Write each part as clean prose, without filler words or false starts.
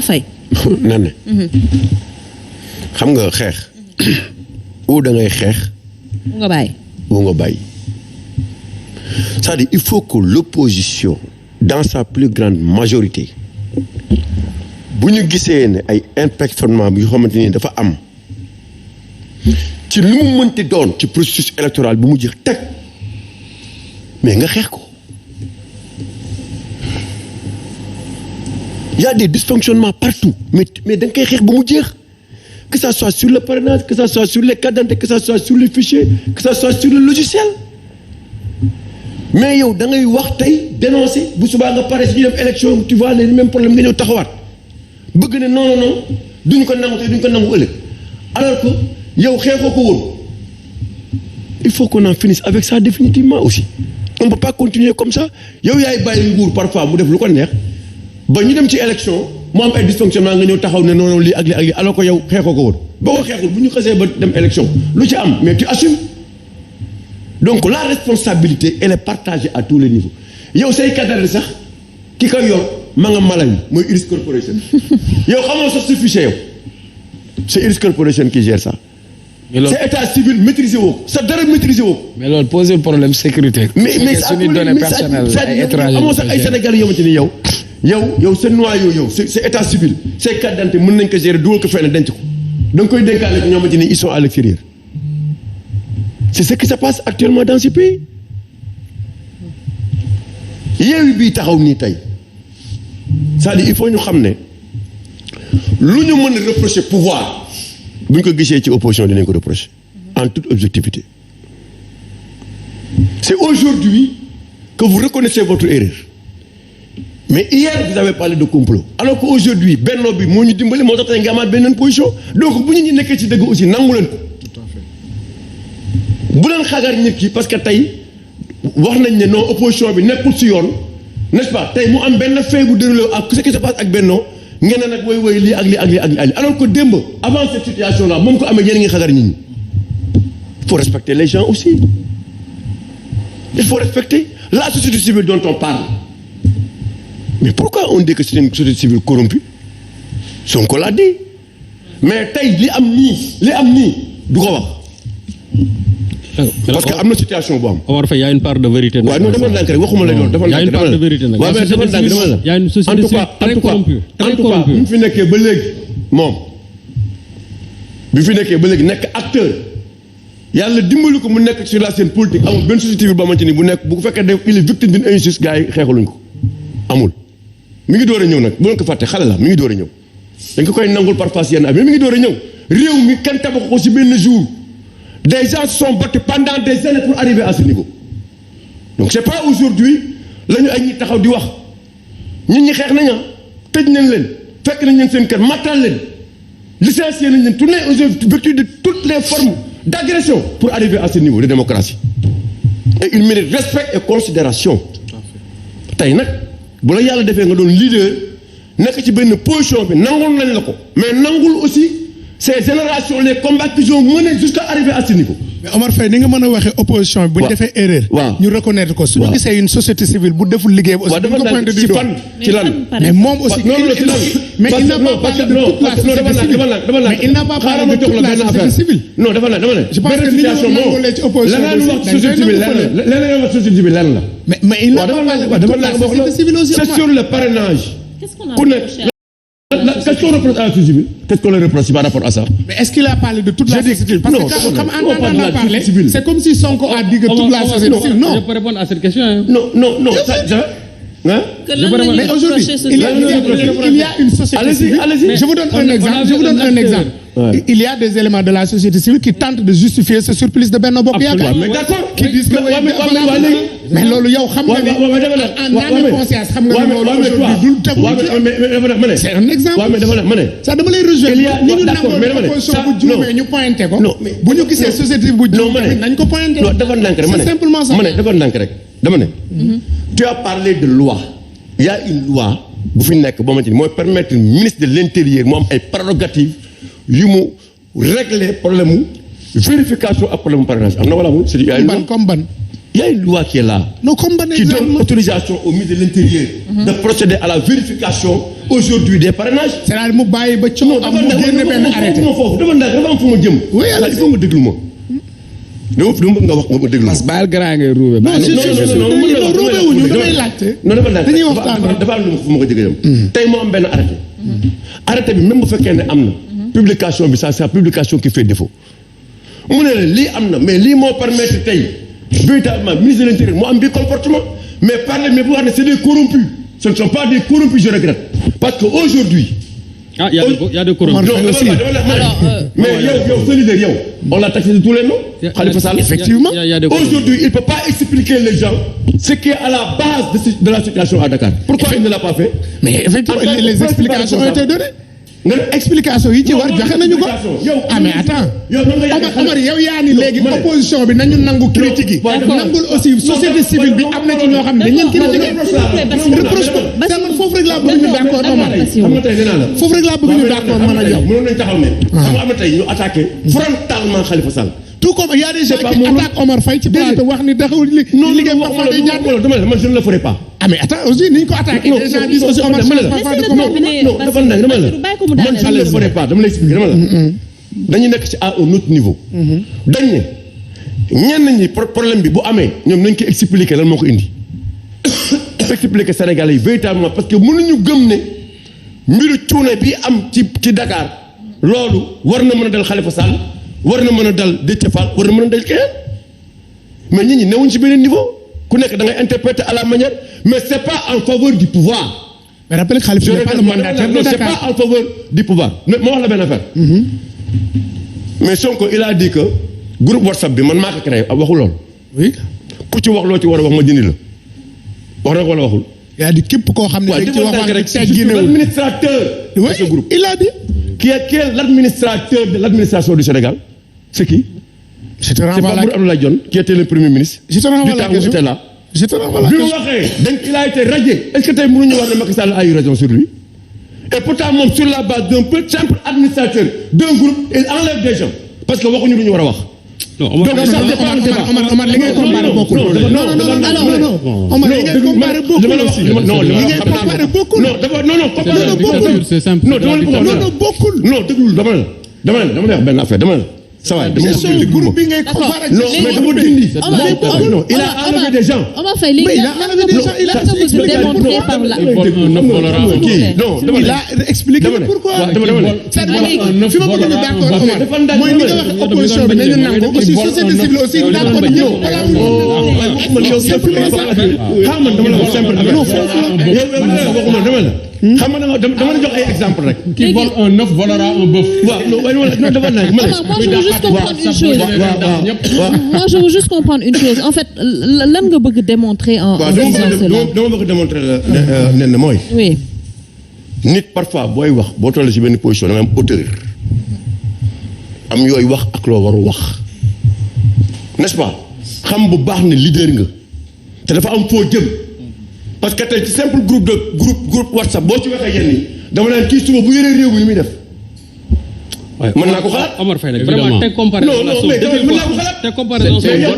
Faye. nan ne. xam nga xeex. ou da ngay xeex. mu nga bàyyi. ou nga bàyyi. c'est-à-dire il faut que l'opposition dans sa plus grande majorité bu ñu gisee ne ay imperfectionnement yu xamante ni dafa am ci lu mu mënti doon ci processus électoral bu mu jeex teg mais nga xeex ko. Il y a des dysfonctionnements partout mais da nga koy xeex ba mu jeex que ça soit sur le parrainage que ça soit sur les cartes d'identité que ça soit sur les fichiers que ça soit sur le logiciel mais yow da ngay wax tey dénoncer bu subaa nga pare si ñu dem élection tu vois les mêmes problèmes nga ñëw taxawaat bëgg ne non duñ ko nangu tey duñ ko nangu ëllëg alors que yow xeexoo ko woon il faut qu'on en finisse avec ça définitivement aussi on peut pas continuer comme ça yow yaay bàyyi nguur parfois mu def lu ko neex ba ñu dem ci élection mu am ay dysfonctionnement nga ñëw taxaw ne non lii ak lii alors que yow xeexoo ko woon boo ko xeexul bu ñu xasee ba dem élection lu ci am mais tu assumes donc la responsabilité elle est partagée à tous les niveaux yow say cadre sax ki koy yor ma nga Malawi mooy Iris Corporation yow xamoo sax sa fichier yow c'est Iris Corporation qui gère ça. mais loolu c'est état civil maîtriser woo sa dara maîtriser woo. mais loolu pose problème sécurité. mais suñu données personnelles ay étrangers amoo sax ay Sénégalais yoo xamante ni yow sa noyau yow c'est état civil c'est carte d'identité mën nañ ko gérer dugal ko fenn denc ko da nga koy dénkaale ko ñoo xamante ni ils sont à l'extérieur. c'est ce qui se passe actuellement dans ce pays Yewwi bii taxaw nii tey c'est-à-dire il faut ñu xam ne lu ñu mën a reprocher pouvoir bu ñu ko gisee ci opposition dinañ ko reprocher en toute objectivité c'est aujourd'hui que vous reconnaissez votre erreur mais hier vous avez parlé de complot alors qu'aujourd'hui Benno bi moo ñu dimbali moo tax tey nga amaat beneen position donc bu ñu nekkee ci dëgg aussi nangu leen ko bu leen xagar nit ki parce que tey wax nañ ne non opposition bi nekkul ci yoon n'est-ce pas tey mu am benn fait bu déroulé ak ce qui se passe ak Benno ngeen ne nag woy lii ak lii ak lii ak lii alors que démb avant cette situation là moom ko amee yéen a ngi xagar nit ñi il faut respecter les gens aussi il faut respecter la société civile dont on parle mais pourquoi on dit que c'est une société civile corrompue Sonko l'a dit mais tey li am nii du ko wax parce que am na situation bu am. Omar Faye y a une part de vérité. waaw non dama ndànk rek waxuma la loolu. y a une part de vérité nag. waaw mais dama ndànk dama la. y a une société civile très corrompue. en tout cas bi mu fi nekkee ba léegi moom bi fi nekkee ba léegi nekk acteur yàlla dimbali ko mu nekk sur la scène politique amul benn société civile boo xamante ni bu nekk bu fekkee def il est victime d'une injustice gars yi xeexaluñ ko amul. mi ngi door a ñëw nag bu leen ko fàtte xale la mi ngi door a ñëw dañ ko koy nangul parfois yenn mais mi ngi door a ñëw réew mi kenn tabax ko ci benn jour. Des gens se sont battus pendant des années pour arriver à ce niveau donc c'est pas aujourd'hui la ñu ay ñi taxaw di wax ñun ñi xeex nañu tëj nañ leen fekk nañ leen seen kër matal leen licencié nañ leen tourné aux vertus de toutes les formes d'agression pour arriver à ce niveau de démocratie et il mérite respect et considération tey nag bu la yàlla defee nga doon leader nekk ci benn position bi nangul nañ la ko mais nangul aussi ces générations les combats qu'ils ont menés jusqu'à arriver à ce niveau. mais Omar Faye ni nga mën a waxee opposition bi bu ñu defee erreur. ñu reconnaître ko su ñu gisee une société civile bu deful liggéey aussi. bu ñu ko pointé du doigt ci lan mais moom aussi. mais il n'a pas parlé de toute la société civile mais il n'a pas parlé de toute la société civile. non dafa la je pense que ni ñu nangulee ci opposition leneen wax société civile lan la. mais il n'a pas parlé de toute la société civile aussi. c'est sur le parrainage. Qu'est-ce qu'on a Qu'est-ce qu'on reproche à la société civile? Qu'est-ce qu'on leur reproche par rapport à ça? Mais est-ce qu'il a parlé de toute la société civile? Parce que comme Antoine a parlé, c'est comme si Sonko a dit que toute la société civile. Non. Je peux répondre à cette question. Non. Hein? Mais aujourd'hui, il y a une société civile. Allez-y. Je vous donne un exemple. Ouais. Il y a des éléments de la société civile qui tentent de justifier ce surplice de Benno Bokk Yaakaar. Mais d'accord. Qui disent que mais loolu yow xam nga ne en âme et conscience xam nga ne loolu aujourd'hui dul tegu. C'est un exemple. Ça dama lay rejoindre. Ni ñu nangoo opposition bu juumee ñu pointé ko. Bu ñu gisee société bu juumee nañ ko pointé. C'est simplement ça. Dafa ndànk rek dama ne. Tu as parlé de loi. Il y a une loi bu fi nekk boo xamante ni mooy permettre ministre de l'intérieur mu am ay prérogatives yu mu régler problème mu vérification ak problème mu parrainage am na wala amul. Comme ban. y a une loi qui est là. non comme ban Qui donne exemple autorisation au ministre de l'Intérieur de procéder à la vérification aujourd'hui des parrainages. c'est-à-dire mu bàyyi ba coow am mu génne benn arrêté. dafa am fu ma jëm. Oui, il faut nga déglu ma. dama bëgg nga wax nga ma déglu ma. parce que baal grand ngay ruube. non roobewuñu damay laajte. non dañuy waxtaan rek. dafa am lu fu ma ko jëgee jëm. tey moo am benn arrêté. arrêté bi même bu fekkee ne am na. publication bi ça c'est la publication qui fait défaut. mu ne la lii am na mais lii moo permettre tey véritablement ministre de l'Intérieur moo am bi comportement mais parler mais bu wax ne c'est des corrompus ce ne sont pas des corrompus je regrette parce que aujourd'hui Ah, il y a des corrompus. mais yow ce leader yow on l'a taxé de tous les noms Khalifa Sall effectivement Il y a des corrompus. aujourd'hui il peut pas expliquer les gens ce qui est à la base de la situation à Dakar pourquoi il ne l'a pas fait mais effectivement En tant que les explications ont été données. nga explication yi ci war joxe nañu ko. ah mais attends Omar yow yaa ni léegi opposition bi nañu nangu critique yi. nangul aussi société civile bi am na ci ñoo xam ne dañ leen critiquer. reproche ko man foofu rek laa bëgg ñu d'accord Omar. xam nga tey nee naa la foofu rek laa bëgg ñu d'accord man ak yow. mënoon nañu taxaw ne xam nga am na tey ñu attaqué frontalement Khalifa Sall tout comme il y a des gens qui attaquent Omar Faye ci plateau wax ni taxawul liggéey parfois day jàdd. man je ne le ferai pas. ah mais attends aussi ni ñu ko attaqué les gens disent aussi Omar Faye parfois de comment non dafa nag dama la man je ne le ferai pas dama lay expliquer dama la dañu nekk ci à un autre niveau dañ ne ñenn ñi problème bi bu amee ñoom nañ ko expliquer lan moo ko indi expliquer Sénégalais yi véritablement parce que mënuñu gëm ne mbiru cuune bi am ci Dakar loolu war na mën a dal Khalifa Sall war na mën a dal Déthié Fall war na mën a dal keneen mais nit ñi newuñ ci beneen niveau ku nekk da ngay interpréter à la manière mais c'est pas en faveur du pouvoir. mais rappelez que Khalifa n'est pas le mandataire de c'est Dakar. pas en faveur du pouvoir mais moo wax la benn affaire. mais Sonko il a dit que groupe WhatsApp bi man maa ko créé waxul lool. oui. ku ci wax loo ci war a wax ma dindi la wax na ko wala waxul. il a dit képp koo xam ne dañ ci wax rek tegginewul l'administrateur de ce groupe. il a dit. qui est l'administrateur de l'administration du Sénégal c'est qui? je te c'est renvoie pas la Boun Abdallah Dionne qui était le premier ministre. je te renvoie la question était là. je te renvoie la bi mu question. waxee donc il a été radié est-ce que tey mënuñu wax ne Macky Sall a eu raison sur lui et pourtant moom sur la base d'un peu simple administrateur d'un groupe il enlève des gens parce que waxuñu lu ñu war a wax. Non, donc ça c'est pas un débat. Omar li ngay comparé bokkul. non Omar li ngay comparé bokkul aussi. non li ngay comparé bokkul. non dafa non bokkul. C'est simple. non dama la bokkul. non déglu dama la wax benn affaire dama la ça va dama question groupe bi ngay comparé. non mais dama dindi. non il a enlevé des gens. Omar Faye léegi il a enlevé des gens il a démontré par la il a expliqué pourquoi. fi ma bëgg ñu d'accord Omar mooy li nga wax opposition bi nañu nangu aussi société civile aussi d'accord ñëw xam man dama la wax simple non waxuma dama la xam nga dama la jox ay exemple rek. Qui vole un œuf volera un bœuf. waaw non dafa nekk ma moi je veux juste comprendre une chose en fait lan nga bëgg démontrer en disant cela. dama bëgg démontrer la nen mooy. oui. nit parfois booy wax boo tollee ci benn position da nga am hauteur am yooyu wax ak loo waru wax n'est-ce pas xam bu baax ne leader nga te dafa am foo jëm parce que tey ci simple groupe WhatsApp boo ci waxee yenn yi dama naan kii suba bu yoree réew mi muy def. mën naa ko xalaat Omar Faye nag vraiment tey comparaison non non mais mën naa ko xalaat tey comparaison c'est un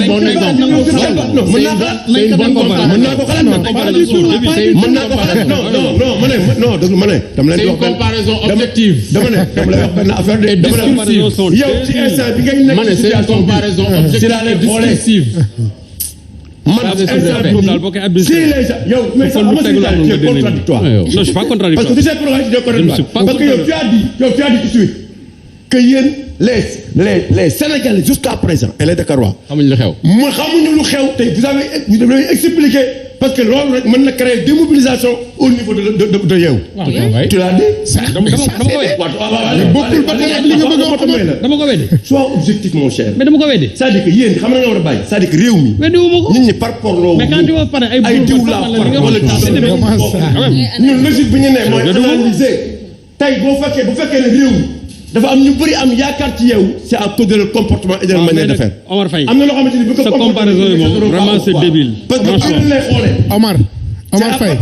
bon exemple. non mën naa ko xalaat mën naa ko xalaat non ma ne non déglu ma ne dama leen di wax comparaison objective. dama lay wax benn affaire de dama ne yow ci instant bi ngay nekk c'est une comparaison objective. man si les gens yow mais ça c'est contradictoire. Non, je suis pas contradictoire. Parce que tu sais pourquoi je suis contradictoire. Parce que yow tu as dit tout de suite que yéen les Sénégalais jusqu'à présent et les Dakarois. xamuñu lu xew. xamuñu lu xew tey vous avez expliqué parce que loolu rek mën na créer démobilisation au niveau de Yewwi. tu l'as dit. dama ko weddi. bokkul ba tey ak li nga bëgg a wax dama ko weddi. sois objectif mon cher. mais dama ko weddi. c'est-à-dire que yéen xam nga nga war a bàyyi c'est-à-dire que réew mi. weddi wu ma ko. nit ñi par rapport mais quand tu vas parler ay diw la ñun logique bi ñu ne mooy analyser tey bu fekkee ne réew mi dafa am ñu bëri am yaakaar ci yow c'est à cause de leur comportement et de leur manière de faire. Omar Faye am na loo xamante ni bu ko sa comparaison yi moom vraiment c'est débile. parce que am lay xoolee. Omar Omar Faye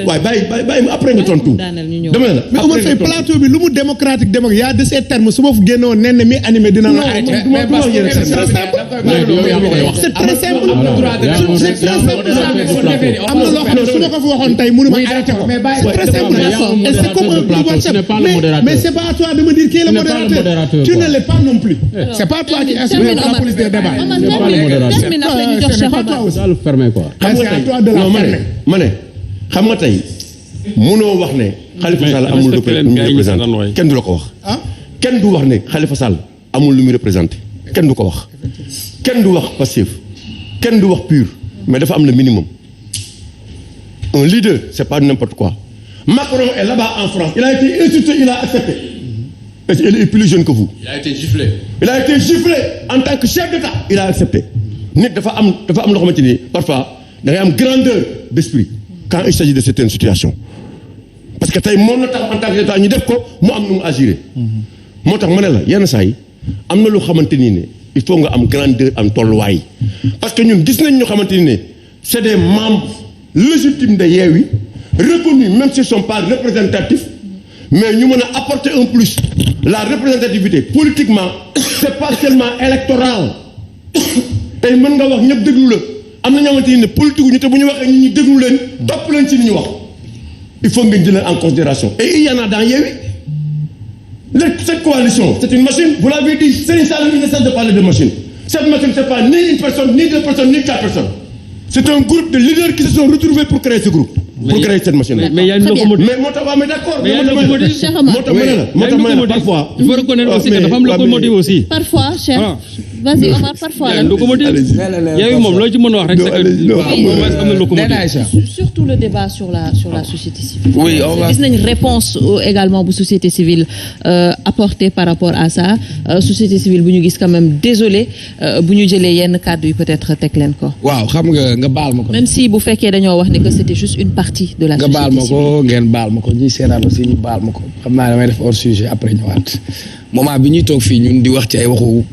waaye bàyyi après nga tontu. dama ne la mais Omar Faye plateau bi lu mu démocratique y a de ces termes su ma fu génnoon nen mi animé dina la arrêté. c'est très simple. am na loo xam ne su ma ko fi waxoon tey mënu ma arrêté ko. c'est très simple. et c'est comme un pouvoir chef. mais c'est pas à toi de me dire qui est le modérateur. Tu ne l'es pas non plus. C'est pas toi qui instruis la police des débats. C'est pas toi aussi. C'est à toi de la fermer. ma ne xam nga tey mënoo wax ne Khalifa Sall amul lu muy représenté kenn du la ko wax. kenn du wax ne Khalifa Sall amul lu muy représenté kenn du ko wax. kenn du wax Pastef kenn du wax PUR mais dafa am le minimum. Un leader c'est pas n'importe quoi. Macron est là-bas en France il a été insulté il a accepté. Et il est plus jeune que vous. Il a été giflé. Il a été giflé en tant que chef d'État il a accepté. nit dafa am loo xamante ni parfois da ngay am grandeur d'esprit quand il s'agit de certaines situations parce que tey moom na tax en tant que État ñu def ko mu am nu mu agiré. moo tax ma ne la yenn saa yi am na lu xamante ni ne il faut nga am grandeur am tolluwaay parce que ñun gis nañ ñu xamante ni ne c'est des membres légitimes de Yewwi reconnus même s'ils sont pas représentatifs mais ñu mën a apporter un plus la représentativité politiquement c'est pas seulement électoral tey mën nga wax ñëpp déglu la am na ñoo xamante ne politique ñu te bu ñu waxee nit ñi déglu leen topp leen ci li ñu wax il faut ngeen jëlee en considération et il y en a dans Yewwi cette coalition c'est une machine vous l'avez dit Serigne Sall il ne cesse de parler de machine cette machine c'est pas ni une personne ni deux personnes ni quatre personnes c'est un groupe de leaders qui se sont retrouvés pour créer ce groupe pour créer cette machine là. Mais il y a une locomotive. Mais moo tax waa mais d'accord. Mais il y a une locomotive. moo tax ma ne la parfois. Il faut reconnaître aussi que dafa am locomotive aussi. Parfois, cher. Vas-y Omar, parfois. Il y a une locomotive. Yooyu moom loo ci mën a wax rek c'est que am na locomotive. Surtout le débat sur la société civile. Oui, on va. Gis nañ réponse également bu société civile apportée par rapport à ça société civile bu ñu gis quand même désolé bu ñu jëlee yenn kàddu yi peut-être teg leen ko. waaw xam nga baal ma ko. Même si bu fekkee dañoo wax ne que c'était juste une partie de la société civile. nga baal ma ko ngeen baal ma ko ñuy seetaan aussi ñu baal ma ko xam naa damay def hors sujet après ñëwaat moment bi ñuy toog fii ñun di wax ci ay waxu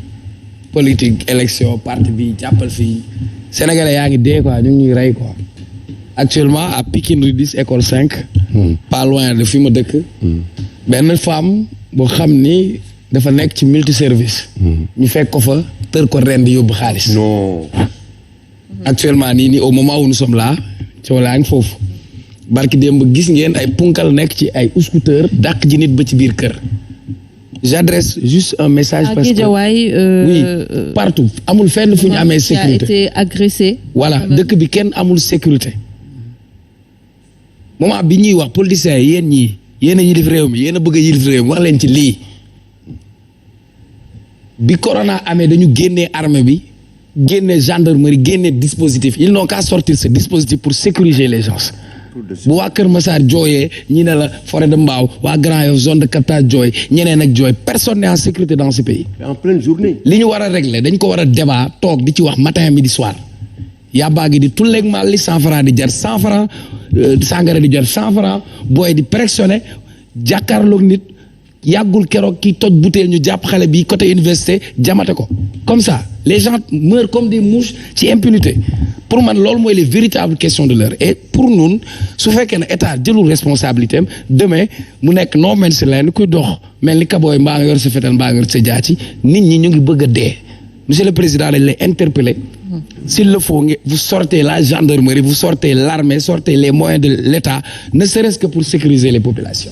politique élection parti bi jàppal fii sénégalais yaa ngi dee quoi ñu ngi ñuy rey quoi actuellement à Pikine Rue 10 école 5 pas loin de fi ma dëkk benn femme boo xam ni dafa nekk ci multiservice ñu fekk ko fa tër ko ren di yóbbu xaalis non actuellement nii au moment où nous sommes là coow laa ngi foofu barki démb gis ngeen ay punkal nekk ci ay scooter dàq ji nit ba ci biir kër j'adresse juste un message parce que oui partout amul fenn fu ñu amee sécurité qui a été agressé voilà dëkk bi kenn amul sécurité moment bi ñuy wax politiciens yi yéen ñii yéen a yilif réew mi yéen a bëgg a yilif réew mi wax leen ci lii bi corona amee dañu génnee armée bi génne gendarmerie génne dispositif ils n'ont qu'à sortir ce dispositif pour sécuriser les gens bu waa Kër Massar jooyee ñi ne la forêt de Mbao waa Grand Yoff zone de captage jooy ñeneen ak jooy personne n'est en sécurité dans ce pays. en pleine journée. li ñu war a régler dañ ko war a débat toog di ci wax matin midi soir yàbbaa gi di tulleeg mal li 100 francs di jar 100 francs sangara di jar 100 francs booy di pressionné jàkkaarloog nit yàggul keroog ki toj butéel ñu jàpp xale bi côté université jamate ko comme ça les gens meurent comme des mouches ci impunité pour man loolu mooy les véritables questions de l'heure et pour ñun su fekkee ne état jëlul responsabilité am demain mu nekk no man's land kuy dox mel ni kabooy mbaa nga yor sa fetal mbaa nga yor sa jaaci nit ñi ñu ngi bëgg a dee monsieur le président dañ lay interpeller s'il le faut vous sortez la gendarmerie vous sortez l'armée sortez les moyens de l'état ne serait-ce que pour sécuriser les populations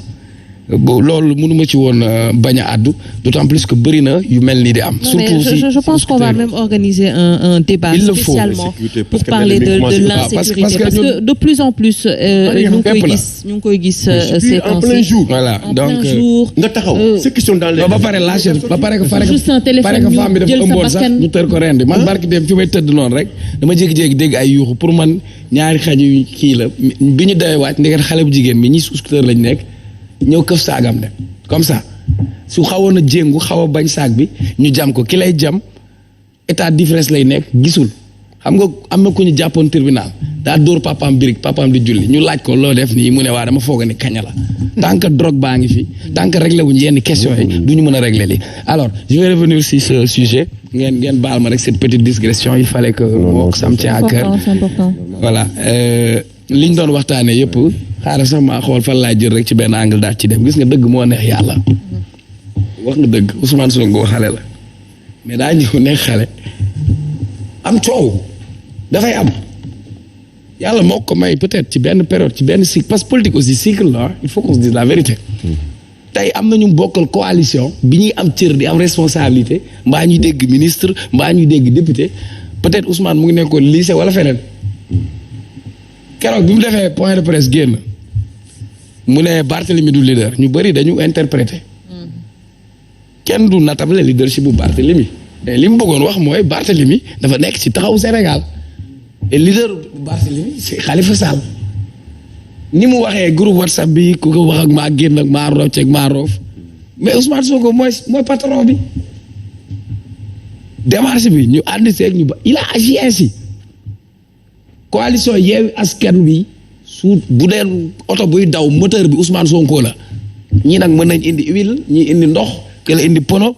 bon loolu mënuma ci woon bañ a àddu d'autant plus que bëri na yu mel ni di am. surtout si je pense qu'on va même organiser un débat spécialement pour parler de l'insécurité parce que de plus en plus ñu ngi koy gis ces en plein jour. voilà donc nga taxaw ceux qui sont dans les. ba pare lâché ba pare que juste un téléphone ñu jël sa bakkan ñu tër ko ren di man barki dem fi may tëdd noonu rek dama jékki-jékki dégg ay yuuxu pour man ñaari xaj yu kii la bi ñu dawee wàcc ndeket xale bu jigéen bi ñi scooter lañ nekk. ñëw këf saagam de comme ça su xawoon a jéngu xaw a bañ saag bi ñu jam ko ki lay jam état d'ivresse lay nekk gisul xam nga am na ku ñu jàppoon tribunal daa dóor papaam birig papaam di julli ñu laaj ko loo def nii mu ne waa dama foog ni kaña la tant que drogue baa ngi fi tant que réglé wuñ yenn questions yi du ñu mën a régler li alors je vais revenir sur ce sujet ngeen baal ma rek cette petite digression il fallait que moo ça me tient à cœur c'est important voilà liñ doon waxtaanee yëpp xaaral sax maa xool fan laa jël rek ci benn angle daal ci dem gis nga dëgg moo neex yàlla. wax nga dëgg Ousmane Sonko xale la mais daa ñëw nekk xale am coow dafay am yàlla moo ko may peut-être ci benn période ci benn cycle parce que politique aussi cycle la il faut qu'on se dise la vérité. tey am na ñu bokkal coalition bi ñuy am cër di am responsabilité mbaa ñuy dégg ministre mbaa ñuy dégg député peut-être Ousmane mu ngi nekkoon lycée wala feneen keroog bi mu defee point de presse génn mu ne Barthélemy du leader ñu bëri dañu interpréter kenn du natable leadership bu Barthélemy mais li mu bëggoon wax mooy Barthélemy dafa nekk ci taxawu Sénégal et leader Barthélemy c'est Khalifa Sall ni mu waxee groupe WhatsApp bi ku ko wax ak maa génn ak maa rocc ak maa roof mais Ousmane Sonko mooy patron bi démarche bi ñu ànd seeg ñu ba il a agi ainsi coalition Yewwi Askan Wi su bu dee oto buy daw moteur bi Ousmane Sonko la ñii nag mën nañ indi huile ñii indi ndox kële indi pono